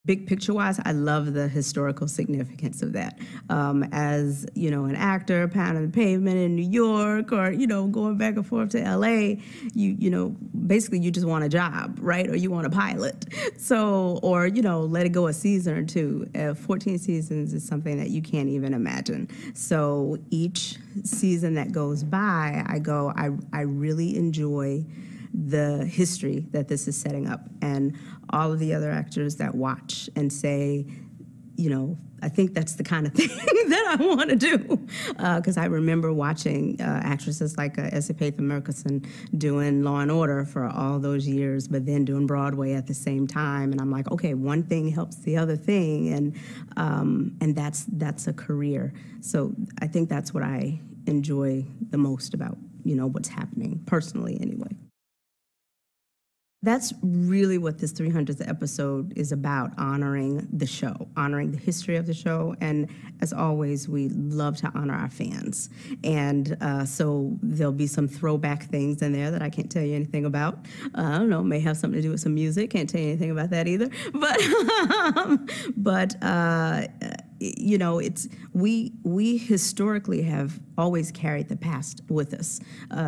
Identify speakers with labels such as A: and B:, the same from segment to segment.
A: Big picture-wise, I love the historical significance of that. As, an actor pounding the pavement in New York or, going back and forth to L.A., basically you just want a job, right? Or you want a pilot. So, or, let it go a season or two. 14 seasons is something that you can't even imagine. So each season that goes by, I really enjoy the history that this is setting up, and all of the other actors that watch and say, I think that's the kind of thing that I want to do. Because I remember watching actresses like Esapatha Murkison doing Law and Order for all those years, but then doing Broadway at the same time. And I'm like, okay, one thing helps the other thing, and that's a career. So I think that's what I enjoy the most about what's happening personally, anyway. That's really what this 300th episode is about, honoring the show, honoring the history of the show. And as always, we love to honor our fans. And so there'll be some throwback things in there that I can't tell you anything about. I don't know, may have something to do with some music. Can't tell you anything about that either. It's we historically have always carried the past with us,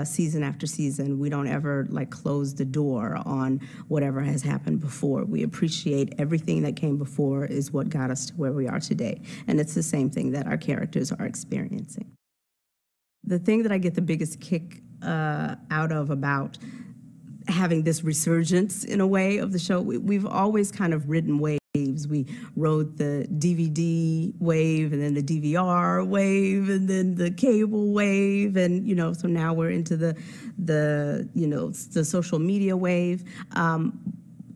A: season after season. We don't ever close the door on whatever has happened before. We appreciate everything that came before is what got us to where we are today, and it's the same thing that our characters are experiencing. The thing that I get the biggest kick out of about having this resurgence in a way of the show, we've always kind of ridden waves. We rode the DVD wave, and then the DVR wave, and then the cable wave, and so now we're into the social media wave.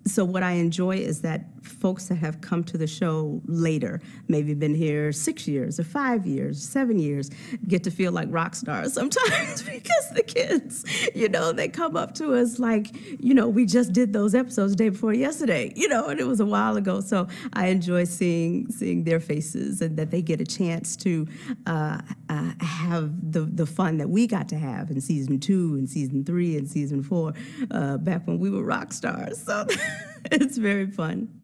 A: So what I enjoy is that folks that have come to the show later, maybe been here 6 years or 5 years, 7 years, get to feel like rock stars sometimes because the kids, they come up to us like, we just did those episodes the day before yesterday, and it was a while ago. So I enjoy seeing their faces, and that they get a chance to have the fun that we got to have in season 2 and season 3 and season 4 back when we were rock stars. So it's very fun.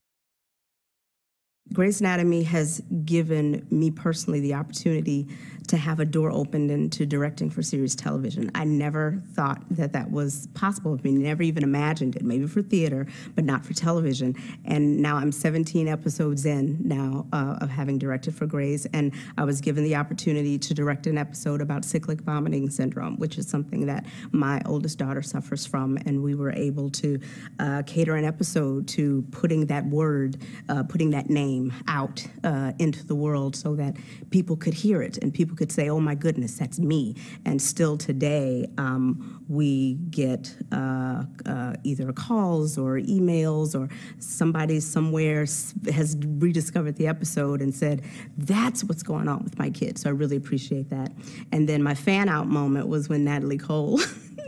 A: Grey's Anatomy has given me personally the opportunity to have a door opened into directing for series television. I never thought that was possible of me, never even imagined it, maybe for theater, but not for television. And now I'm 17 episodes in now of having directed for Grey's, and I was given the opportunity to direct an episode about cyclic vomiting syndrome, which is something that my oldest daughter suffers from, and we were able to cater an episode to putting that word, putting that name out into the world so that people could hear it and people could say, oh my goodness, that's me. And still today, we get either calls or emails, or somebody somewhere has rediscovered the episode and said, that's what's going on with my kids. So I really appreciate that. And then my fan out moment was when Natalie Cole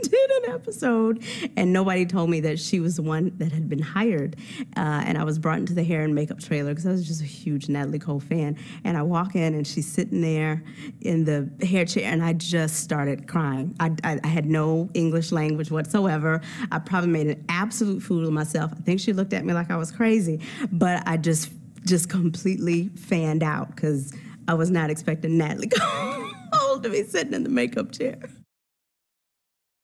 A: did an episode, and nobody told me that she was the one that had been hired. And I was brought into the hair and makeup trailer because I was just a huge Natalie Cole fan. And I walk in, and she's sitting there in the hair chair, and I just started crying. I had no English language whatsoever. I probably made an absolute fool of myself. I think she looked at me like I was crazy, but I just completely fanned out because I was not expecting Natalie Cole to be sitting in the makeup chair.